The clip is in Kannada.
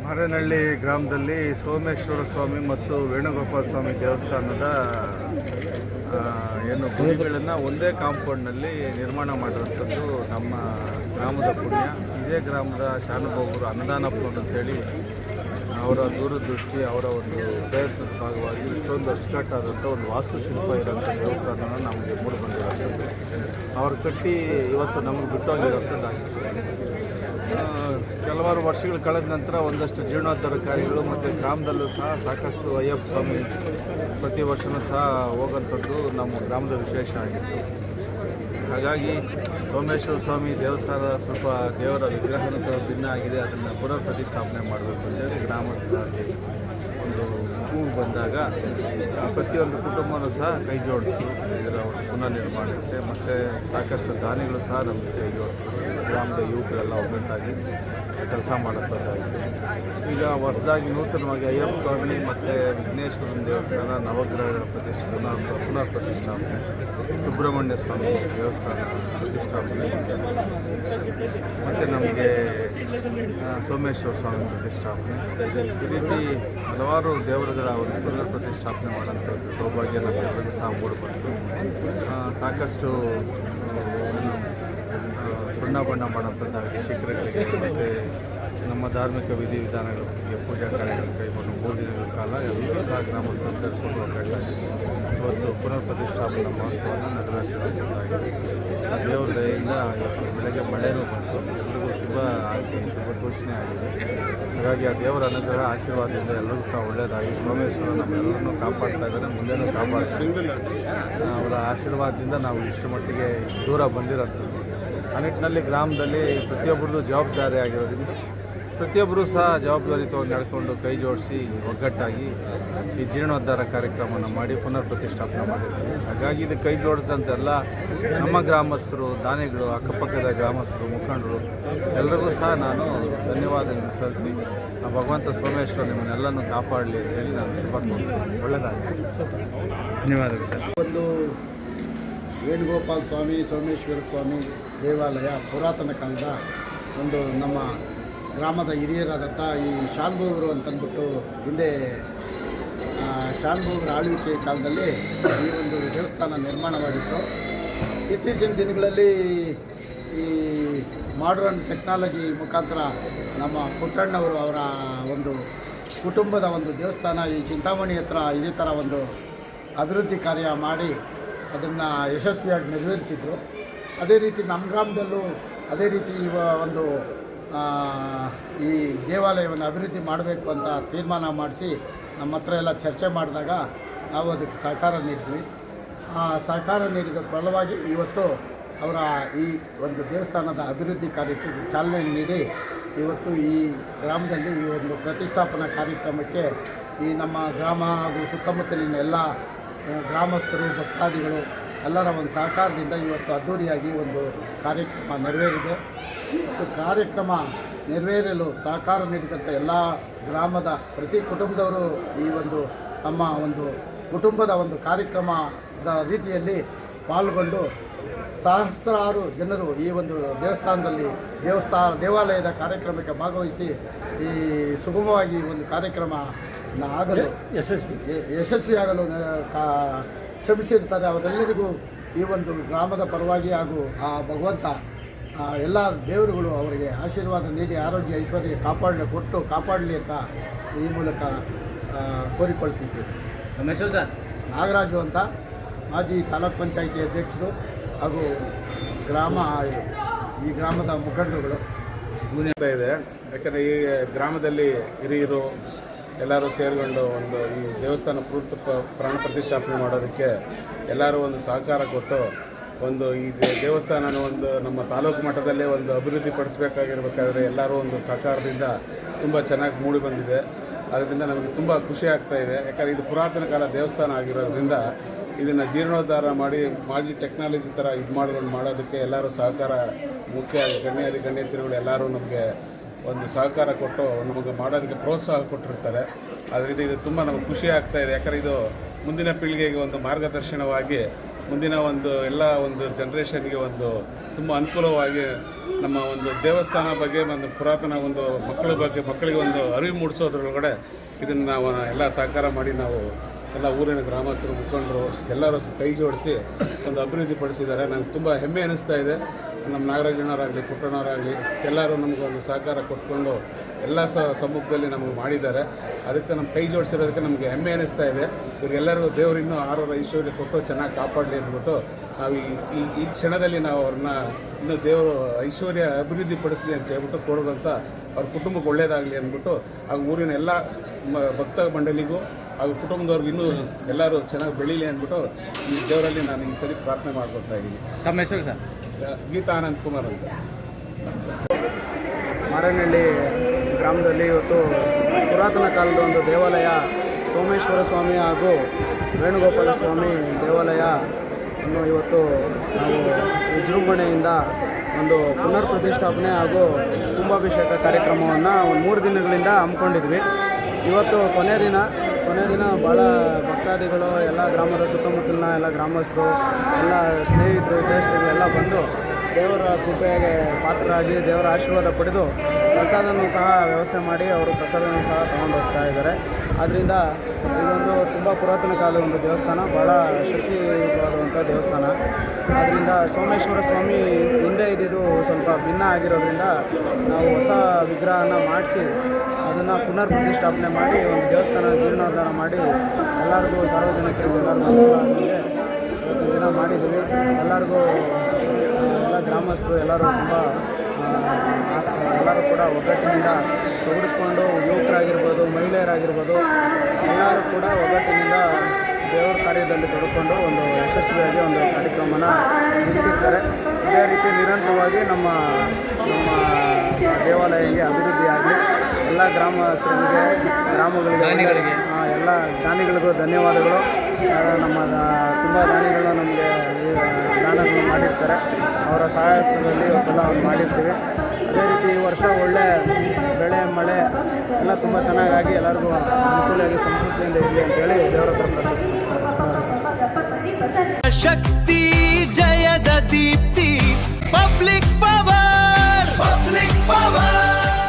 ಮಾರೇನಹಳ್ಳಿ ಗ್ರಾಮದಲ್ಲಿ ಸೋಮೇಶ್ವರ ಸ್ವಾಮಿ ಮತ್ತು ವೇಣುಗೋಪಾಲ ಸ್ವಾಮಿ ದೇವಸ್ಥಾನದ ಏನು ಗುಡಿಗಳನ್ನು ಒಂದೇ ಕಾಂಪೌಂಡ್ನಲ್ಲಿ ನಿರ್ಮಾಣ ಮಾಡಿರುವಂಥದ್ದು ನಮ್ಮ ಗ್ರಾಮದ ಪುಣ್ಯ. ಇದೇ ಗ್ರಾಮದ ಶಾನುಭೋಗರು ಅನ್ನದಾನಪ್ಪನವರು ಅಂತೇಳಿ ಅವರ ದೂರದೃಷ್ಟಿ, ಅವರ ಒಂದು ಪ್ರಯತ್ನದ ಭಾಗವಾಗಿ ಇಷ್ಟೊಂದು ಅಚ್ಚುಕಟ್ಟಾದಂಥ ಒಂದು ವಾಸ್ತುಶಿಲ್ಪ ಇರೋಂಥ ದೇವಸ್ಥಾನನ ನಮಗೆ ಮೂಡಿ ಬಂದಿರೋಂಥದ್ದು. ಅವರು ಕಟ್ಟಿ ಇವತ್ತು ನಮಗೆ ಬಿಟ್ಟೋಗಿರೋಂಥದ್ದಾಗಿತ್ತು. ಕೆಲವಾರು ವರ್ಷಗಳು ಕಳೆದ ನಂತರ ಒಂದಷ್ಟು ಜೀರ್ಣೋದ್ಧಾರ ಕಾರ್ಯಗಳು ಮತ್ತು ಗ್ರಾಮದಲ್ಲೂ ಸಹ ಸಾಕಷ್ಟು ಅಯ್ಯಪ್ಪ ಸ್ವಾಮಿ ಪ್ರತಿ ವರ್ಷವೂ ಸಹ ಹೋಗೋಂಥದ್ದು ನಮ್ಮ ಗ್ರಾಮದ ವಿಶೇಷ ಆಗಿತ್ತು. ಹಾಗಾಗಿ ಸೋಮೇಶ್ವರ ಸ್ವಾಮಿ ದೇವಸ್ಥಾನ ಸ್ವಲ್ಪ ದೇವರ ವಿಗ್ರಹನೂ ಸಹ ಭಿನ್ನ ಆಗಿದೆ, ಅದನ್ನು ಪುನರ್ ಪ್ರತಿಷ್ಠಾಪನೆ ಮಾಡಬೇಕು ಅಂತೇಳಿ ಗ್ರಾಮಸ್ಥರಾಗಿ ಒಂದು ಕೂಗು ಬಂದಾಗ ಪ್ರತಿಯೊಂದು ಕುಟುಂಬನೂ ಸಹ ಕೈ ಜೋಡಿಸಿತು ಇದರ ಒಂದು ಪುನರ್ ನಿರ್ಮಾಣಕ್ಕೆ. ಮತ್ತು ಸಾಕಷ್ಟು ದಾನಿಗಳು ಸಹ ನಮಗೆ ಕೈ ಜೋಡಿಸ್ತಾರೆ. ಗ್ರಾಮದ ಯುವಕರೆಲ್ಲ ಒಗ್ಗಟ್ಟಾಗಿ ಕೆಲಸ ಮಾಡುವಂಥದ್ದಾಗಿದೆ. ಈಗ ಹೊಸದಾಗಿ ನೂತನವಾಗಿ ಅಯ್ಯಪ್ಪ ಸ್ವಾಮಿ ಮತ್ತು ವಿಘ್ನೇಶ್ವರನ ದೇವಸ್ಥಾನ ನವಗ್ರಹಗಳ ಪುನರ್ ಪ್ರತಿಷ್ಠಾಪನೆ, ಸುಬ್ರಹ್ಮಣ್ಯ ಸ್ವಾಮಿ ದೇವಸ್ಥಾನ ಪ್ರತಿಷ್ಠಾಪನೆ ಮತ್ತು ನಮಗೆ ಸೋಮೇಶ್ವರ ಸ್ವಾಮಿ ಪ್ರತಿಷ್ಠಾಪನೆ, ಈ ರೀತಿ ಹಲವಾರು ದೇವರುಗಳ ಒಂದು ಪುನರ್ ಪ್ರತಿಷ್ಠಾಪನೆ ಮಾಡೋಂಥದ್ದು ಸೌಭಾಗ್ಯ ನಮಗೆಲ್ಲರಿಗೂ ಸಹ ಮೂಡಿಬಂತು. ಸಾಕಷ್ಟು ಬಣ್ಣ ಮಾಡೋಂಥದ್ದಾಗಿ ಶಿಖರಗಳಿಗೆ ಮತ್ತು ನಮ್ಮ ಧಾರ್ಮಿಕ ವಿಧಿವಿಧಾನಗಳಿಗೆ ಪೂಜಾ ಕಾರ್ಯಗಳು ಕೈಗೊಂಡು 3 ದಿನಗಳ ಕಾಲ ಎಲ್ಲರೂ ಸಹ ಗ್ರಾಮಸ್ಥರು ಸೇರಿಕೊಂಡು ಒಗ್ಗಟ್ಟಾಗಿ ಇವತ್ತು ಪುನರ್ ಪ್ರತಿಷ್ಠಾಪನಾ ಮಹೋತ್ಸವವನ್ನು ನೆರವೇರಿಸುವಂಥದ್ದಾಗಿದೆ. ದೇವರ ದಯೆಯಿಂದ ಇವತ್ತು ಬೆಳಗ್ಗೆ ಮಳೆಯೂ ಬಂತು, ಎಲ್ರಿಗೂ ಶುಭ ಸೂಚನೆ ಆಗಿದೆ. ಹಾಗಾಗಿ ಆ ದೇವರ ಅನುಗ್ರಹ ಆಶೀರ್ವಾದದಿಂದ ಎಲ್ಲರಿಗೂ ಸಹ ಒಳ್ಳೆಯದಾಗಿ ಸೋಮೇಶ್ವರ ನಮ್ಮೆಲ್ಲರನ್ನೂ ಕಾಪಾಡ್ತಾ ಇದ್ದಾರೆ, ಮುಂದೆನೂ ಕಾಪಾಡ್ತಾರೆ. ಅವರ ಆಶೀರ್ವಾದದಿಂದ ನಾವು ಇಷ್ಟು ಮಟ್ಟಿಗೆ ದೂರ ಬಂದಿರೋಂಥದ್ದು. ಆ ನಿಟ್ಟಿನಲ್ಲಿ ಗ್ರಾಮದಲ್ಲಿ ಪ್ರತಿಯೊಬ್ಬರದ್ದು ಜವಾಬ್ದಾರಿ ಆಗಿರೋದ್ರಿಂದ ಪ್ರತಿಯೊಬ್ಬರೂ ಸಹ ಜವಾಬ್ದಾರಿ ತೊಗೊಂಡು ನಡ್ಕೊಂಡು ಕೈ ಜೋಡಿಸಿ ಒಗ್ಗಟ್ಟಾಗಿ ಈ ಜೀರ್ಣೋದ್ಧಾರ ಕಾರ್ಯಕ್ರಮವನ್ನು ಮಾಡಿ ಪುನರ್ ಪ್ರತಿಷ್ಠಾಪನೆ ಮಾಡಿದ್ದೀವಿ. ಹಾಗಾಗಿ ಇದು ಕೈ ಜೋಡಿಸಿದಂತೆಲ್ಲ ನಮ್ಮ ಗ್ರಾಮಸ್ಥರು, ದಾನಿಗಳು, ಅಕ್ಕಪಕ್ಕದ ಗ್ರಾಮಸ್ಥರು, ಮುಖಂಡರು ಎಲ್ಲರಿಗೂ ಸಹ ನಾನು ಧನ್ಯವಾದಗಳನ್ನು ಸಲ್ಲಿಸಿ ಭಗವಂತ ಸೋಮೇಶ್ವರ ನಿಮ್ಮನ್ನೆಲ್ಲನೂ ಕಾಪಾಡಲಿ ಅಂತೇಳಿ ನಾನು ಶುಭ ಕೋರ್ತೀನಿ. ಒಳ್ಳೆಯದಾಗಲಿ. ಧನ್ಯವಾದಗಳು ಸರ್. ಒಂದು ವೇಣುಗೋಪಾಲ ಸ್ವಾಮಿ, ಸೋಮೇಶ್ವರ ಸ್ವಾಮಿ ದೇವಾಲಯ ಪುರಾತನ ಕಾಲದ ಒಂದು ನಮ್ಮ ಗ್ರಾಮದ ಹಿರಿಯರಾದಂಥ ಈ ಶಾನುಭೋಗರು ಅಂತಂದ್ಬಿಟ್ಟು ಹಿಂದೆ ಶಾನುಭೋಗರ ಆಳ್ವಿಕೆ ಕಾಲದಲ್ಲಿ ಈ ಒಂದು ದೇವಸ್ಥಾನ ನಿರ್ಮಾಣವಾಗಿತ್ತು. ಇತ್ತೀಚಿನ ದಿನಗಳಲ್ಲಿ ಈ ಮಾಡ್ರನ್ ಟೆಕ್ನಾಲಜಿ ಮುಖಾಂತರ ನಮ್ಮ ಪುಟ್ಟಣ್ಣವರು ಅವರ ಒಂದು ಕುಟುಂಬದ ಒಂದು ದೇವಸ್ಥಾನ ಈ ಚಿಂತಾಮಣಿ ಹತ್ರ ಇದೇ ಥರ ಒಂದು ಅಭಿವೃದ್ಧಿ ಕಾರ್ಯ ಮಾಡಿ ಅದನ್ನು ಯಶಸ್ವಿಯಾಗಿ ನೆರವೇರಿಸಿದರು. ಅದೇ ರೀತಿ ನಮ್ಮ ಗ್ರಾಮದಲ್ಲೂ ಅದೇ ರೀತಿ ಒಂದು ಈ ದೇವಾಲಯವನ್ನು ಅಭಿವೃದ್ಧಿ ಮಾಡಬೇಕು ಅಂತ ತೀರ್ಮಾನ ಮಾಡಿಸಿ ನಮ್ಮ ಹತ್ರ ಎಲ್ಲ ಚರ್ಚೆ ಮಾಡಿದಾಗ ನಾವು ಅದಕ್ಕೆ ಸಹಕಾರ ನೀಡಿದ್ವಿ. ಆ ಸಹಕಾರ ನೀಡಿದ ಫಲವಾಗಿ ಇವತ್ತು ಅವರ ಈ ಒಂದು ದೇವಸ್ಥಾನದ ಅಭಿವೃದ್ಧಿ ಕಾರ್ಯಕ್ಕೆ ಚಾಲನೆ ನೀಡಿ ಇವತ್ತು ಈ ಗ್ರಾಮದಲ್ಲಿ ಈ ಒಂದು ಪ್ರತಿಷ್ಠಾಪನಾ ಕಾರ್ಯಕ್ರಮಕ್ಕೆ ಈ ನಮ್ಮ ಗ್ರಾಮ ಹಾಗೂ ಸುತ್ತಮುತ್ತಲಿನ ಎಲ್ಲ ಗ್ರಾಮಸ್ಥರು, ಭಕ್ತಾದಿಗಳು ಎಲ್ಲರ ಒಂದು ಸಹಕಾರದಿಂದ ಇವತ್ತು ಅದ್ಧೂರಿಯಾಗಿ ಒಂದು ಕಾರ್ಯಕ್ರಮ ನೆರವೇರಿದೆ. ಮತ್ತು ಕಾರ್ಯಕ್ರಮ ನೆರವೇರಲು ಸಹಕಾರ ನೀಡಿದಂಥ ಎಲ್ಲ ಗ್ರಾಮದ ಪ್ರತಿ ಕುಟುಂಬದವರು ಈ ಒಂದು ತಮ್ಮ ಒಂದು ಕುಟುಂಬದ ಒಂದು ಕಾರ್ಯಕ್ರಮದ ರೀತಿಯಲ್ಲಿ ಪಾಲ್ಗೊಂಡು ಸಹಸ್ರಾರು ಜನರು ಈ ಒಂದು ದೇವಾಲಯದ ಕಾರ್ಯಕ್ರಮಕ್ಕೆ ಭಾಗವಹಿಸಿ ಈ ಸುಗಮವಾಗಿ ಒಂದು ಕಾರ್ಯಕ್ರಮ ಆಗಲು ಯಶಸ್ವಿಯಾಗಲು ಶ್ರಮಿಸಿರ್ತಾರೆ. ಅವರೆಲ್ಲರಿಗೂ ಈ ಒಂದು ಗ್ರಾಮದ ಪರವಾಗಿ ಹಾಗೂ ಆ ಭಗವಂತ ಎಲ್ಲ ದೇವರುಗಳು ಅವರಿಗೆ ಆಶೀರ್ವಾದ ನೀಡಿ ಆರೋಗ್ಯ ಐಶ್ವರ್ಯ ಕಾಪಾಡಲಿ ಅಂತ ಈ ಮೂಲಕ ಕೋರಿಕೊಳ್ತಿದ್ದೀವಿ. ನಾಗರಾಜು ಅಂತ ಮಾಜಿ ತಾಲೂಕ್ ಪಂಚಾಯಿತಿ ಅಧ್ಯಕ್ಷರು ಹಾಗೂ ಈ ಗ್ರಾಮದ ಮುಖಂಡರುಗಳು ಇದೆ. ಯಾಕಂದರೆ ಈ ಗ್ರಾಮದಲ್ಲಿ ಹಿರಿಯರು ಎಲ್ಲರೂ ಸೇರಿಕೊಂಡು ಒಂದು ಈ ದೇವಸ್ಥಾನ ಪ್ರಾಣ ಪ್ರತಿಷ್ಠಾಪನೆ ಮಾಡೋದಕ್ಕೆ ಎಲ್ಲರೂ ಒಂದು ಸಹಕಾರ ಕೊಟ್ಟು ಒಂದು ಈ ದೇವಸ್ಥಾನ ಒಂದು ನಮ್ಮ ತಾಲೂಕು ಮಟ್ಟದಲ್ಲೇ ಒಂದು ಅಭಿವೃದ್ಧಿ ಪಡಿಸಬೇಕಾಗಿರ್ಬೇಕಾದ್ರೆ ಎಲ್ಲರೂ ಒಂದು ಸಹಕಾರದಿಂದ ತುಂಬ ಚೆನ್ನಾಗಿ ಮೂಡಿ ಬಂದಿದೆ. ಅದರಿಂದ ನಮಗೆ ತುಂಬ ಖುಷಿ ಆಗ್ತಾಯಿದೆ. ಯಾಕಂದರೆ ಇದು ಪುರಾತನ ಕಾಲ ದೇವಸ್ಥಾನ ಆಗಿರೋದ್ರಿಂದ ಇದನ್ನು ಜೀರ್ಣೋದ್ಧಾರ ಮಾಡಿ ಟೆಕ್ನಾಲಜಿ ಥರ ಇದು ಮಾಡೋದಕ್ಕೆ ಎಲ್ಲರೂ ಸಹಕಾರ ಮುಖ್ಯ ಗಣ್ಯತಿರುಗಳು ಎಲ್ಲರೂ ನಮಗೆ ಒಂದು ಸಹಕಾರ ಕೊಟ್ಟು ನಮಗೆ ಮಾಡೋದಕ್ಕೆ ಪ್ರೋತ್ಸಾಹ ಕೊಟ್ಟಿರ್ತಾರೆ. ಅದರಿಂದ ಇದು ತುಂಬ ನಮಗೆ ಖುಷಿ ಆಗ್ತಾಯಿದೆ. ಯಾಕಂದರೆ ಇದು ಮುಂದಿನ ಪೀಳಿಗೆಗೆ ಒಂದು ಮಾರ್ಗದರ್ಶನವಾಗಿ ಮುಂದಿನ ಒಂದು ಎಲ್ಲ ಒಂದು ಜನ್ರೇಷನ್ಗೆ ಒಂದು ತುಂಬ ಅನುಕೂಲವಾಗಿ ನಮ್ಮ ಒಂದು ದೇವಸ್ಥಾನ ಬಗ್ಗೆ ಒಂದು ಪುರಾತನ ಒಂದು ಮಕ್ಕಳಿಗೆ ಒಂದು ಅರಿವು ಮೂಡಿಸೋದ್ರೊಳಗಡೆ ಇದನ್ನು ನಾವು ಎಲ್ಲ ಸಹಕಾರ ಮಾಡಿ ನಾವು ಎಲ್ಲ ಊರಿನ ಗ್ರಾಮಸ್ಥರು ಮುಖಂಡರು ಎಲ್ಲರೂ ಕೈ ಜೋಡಿಸಿ ಒಂದು ಅಭಿವೃದ್ಧಿ ಪಡಿಸಿದ್ದಾರೆ. ನನಗೆ ತುಂಬ ಹೆಮ್ಮೆ ಅನ್ನಿಸ್ತಾ ಇದೆ. ನಮ್ಮ ನಾಗರಾಜಣ್ಣವರಾಗಲಿ ಪುಟ್ಟಣ್ಣವರಾಗಲಿ ಎಲ್ಲರೂ ನಮಗೊಂದು ಸಹಕಾರ ಕೊಟ್ಕೊಂಡು ಎಲ್ಲ ಸಮ್ಮುಖದಲ್ಲಿ ನಮಗೆ ಮಾಡಿದ್ದಾರೆ. ಅದಕ್ಕೆ ನಮ್ಮ ಕೈ ಜೋಡಿಸಿರೋದಕ್ಕೆ ನಮಗೆ ಹೆಮ್ಮೆ ಅನ್ನಿಸ್ತಾ ಇದೆ. ಇವರಿಗೆಲ್ಲರಿಗೂ ದೇವರು ಇನ್ನೂ ಆರೋಗ್ಯ ಐಶ್ವರ್ಯ ಕೊಟ್ಟು ಚೆನ್ನಾಗಿ ಕಾಪಾಡಲಿ ಅಂದ್ಬಿಟ್ಟು ನಾವು ಈ ಕ್ಷಣದಲ್ಲಿ ನಾವು ಅವ್ರನ್ನ ಇನ್ನೂ ದೇವರು ಐಶ್ವರ್ಯ ಅಭಿವೃದ್ಧಿ ಪಡಿಸಲಿ ಅಂತ ಹೇಳ್ಬಿಟ್ಟು ಕೊಡೋದಂತ ಅವ್ರ ಕುಟುಂಬಕ್ಕೆ ಒಳ್ಳೆಯದಾಗಲಿ ಅಂದ್ಬಿಟ್ಟು ಹಾಗೂ ಊರಿನ ಎಲ್ಲ ಭಕ್ತ ಮಂಡಳಿಗೂ ಹಾಗೂ ಕುಟುಂಬದವ್ರಿಗೂ ಇನ್ನೂ ಎಲ್ಲರೂ ಚೆನ್ನಾಗಿ ಬೆಳೀಲಿ ಅಂದ್ಬಿಟ್ಟು ಈ ದೇವರಲ್ಲಿ ನಾನು ಈ ಸರಿ ಪ್ರಾರ್ಥನೆ ಮಾಡ್ಕೊತಾ ಇದ್ದೀನಿ. ತಮ್ಮ ಹೆಸರು ಸರ್? ಗೀತಾ ಆನಂದ್ ಕುಮಾರ್ ಅಂತ. ಮಾರನಹಳ್ಳಿ ಗ್ರಾಮದಲ್ಲಿ ಇವತ್ತು ಪುರಾತನ ಕಾಲದ ಒಂದು ದೇವಾಲಯ ಸೋಮೇಶ್ವರ ಸ್ವಾಮಿ ಹಾಗೂ ವೇಣುಗೋಪಾಲ ಸ್ವಾಮಿ ದೇವಾಲಯ ಅನ್ನು ಇವತ್ತು ನಾವು ವಿಜೃಂಭಣೆಯಿಂದ ಒಂದು ಪುನರ್ ಪ್ರತಿಷ್ಠಾಪನೆ ಹಾಗೂ ಕುಂಭಾಭಿಷೇಕ ಕಾರ್ಯಕ್ರಮವನ್ನು ಒಂದು 3 ದಿನಗಳಿಂದ ಹಮ್ಮಿಕೊಂಡಿದ್ವಿ. ಇವತ್ತು ಕೊನೆ ದಿನ ಭಾಳ ಭಕ್ತಾದಿಗಳು ಎಲ್ಲ ಗ್ರಾಮದ ಸುತ್ತಮುತ್ತಲಿನ ಎಲ್ಲ ಗ್ರಾಮಸ್ಥರು ಎಲ್ಲ ಸ್ನೇಹಿತರು ಹಿತೈಷಿಗಳು ಎಲ್ಲ ಬಂದು ದೇವರ ಕೃಪೆಗೆ ಪಾತ್ರರಾಗಿ ದೇವರ ಆಶೀರ್ವಾದ ಪಡೆದು ಪ್ರಸಾದನೂ ಸಹ ವ್ಯವಸ್ಥೆ ಮಾಡಿ ಅವರು ಪ್ರಸಾದನೂ ಸಹ ತಗೊಂಡು ಹೋಗ್ತಾ ಇದ್ದಾರೆ. ಆದ್ದರಿಂದ ಇದೊಂದು ತುಂಬ ಪುರಾತನ ಕಾಲದ ಒಂದು ದೇವಸ್ಥಾನ, ಭಾಳ ಶಕ್ತಿಯುತವಾದಂಥ ದೇವಸ್ಥಾನ. ಆದ್ದರಿಂದ ಸೋಮೇಶ್ವರ ಸ್ವಾಮಿ ಹಿಂದೆ ಇದ್ದಿದ್ದು ಸ್ವಲ್ಪ ಭಿನ್ನ ಆಗಿರೋದ್ರಿಂದ ನಾವು ಹೊಸ ವಿಗ್ರಹನ ಮಾಡಿಸಿ ಅದನ್ನು ಪುನರ್ ಪ್ರತಿಷ್ಠಾಪನೆ ಮಾಡಿ ಒಂದು ದೇವಸ್ಥಾನ ಜೀರ್ಣೋದ್ಧಾರ ಮಾಡಿ ಎಲ್ಲರಿಗೂ ಸಾರ್ವಜನಿಕರಿಗೂ ಎಲ್ಲರಿಗೂ ಇವತ್ತಿನ ದಿನ ಮಾಡಿದ್ದೀವಿ. ಎಲ್ಲರಿಗೂ ಎಲ್ಲ ಗ್ರಾಮಸ್ಥರು ಎಲ್ಲರೂ ತುಂಬ ಎಲ್ಲರೂ ಕೂಡ ಒಗ್ಗಟ್ಟಿನಿಂದ ತೊಡಗಿಸ್ಕೊಂಡು ಯುವಕರಾಗಿರ್ಬೋದು, ಮಹಿಳೆಯರಾಗಿರ್ಬೋದು ಎಲ್ಲರೂ ಕೂಡ ಒಗ್ಗಟ್ಟಿನಿಂದ ದೇವರ ಕಾರ್ಯದಲ್ಲಿ ತೊಡಕೊಂಡು ಒಂದು ಯಶಸ್ವಿಯಾಗಿ ಒಂದು ಕಾರ್ಯಕ್ರಮನ ಮುಗಿಸಿರ್ತಾರೆ. ಇದೇ ರೀತಿ ನಿರಂತರವಾಗಿ ನಮ್ಮ ದೇವಾಲಯಕ್ಕೆ ಅಭಿವೃದ್ಧಿಯಾಗಿ ಎಲ್ಲ ಗ್ರಾಮಸ್ಥರಿಗೆ ಗ್ರಾಮಗಳಿಗೆ ಎಲ್ಲ ದಾನಿಗಳಿಗೂ ಧನ್ಯವಾದಗಳು. ನಮ್ಮ ತುಂಬ ದಾನಿಗಳು ನಮಗೆ ದಾನಗಳು ಮಾಡಿರ್ತಾರೆ. ಅವರ ಸಹಾಯಸ್ಥದಲ್ಲಿ ಇವತ್ತೆಲ್ಲ ಅವ್ರು ಮಾಡಿರ್ತೀವಿ. ಅದೇ ರೀತಿ ಈ ವರ್ಷ ಒಳ್ಳೆ ಬೆಳೆ ಮಳೆ ಎಲ್ಲ ತುಂಬ ಚೆನ್ನಾಗಾಗಿ ಎಲ್ಲರಿಗೂ ಅನುಕೂಲವಾಗಿ ಸಮೃದ್ಧಿಯಿಂದ ಇರಲಿ ಅಂತೇಳಿ ದೇವರ ಹತ್ರ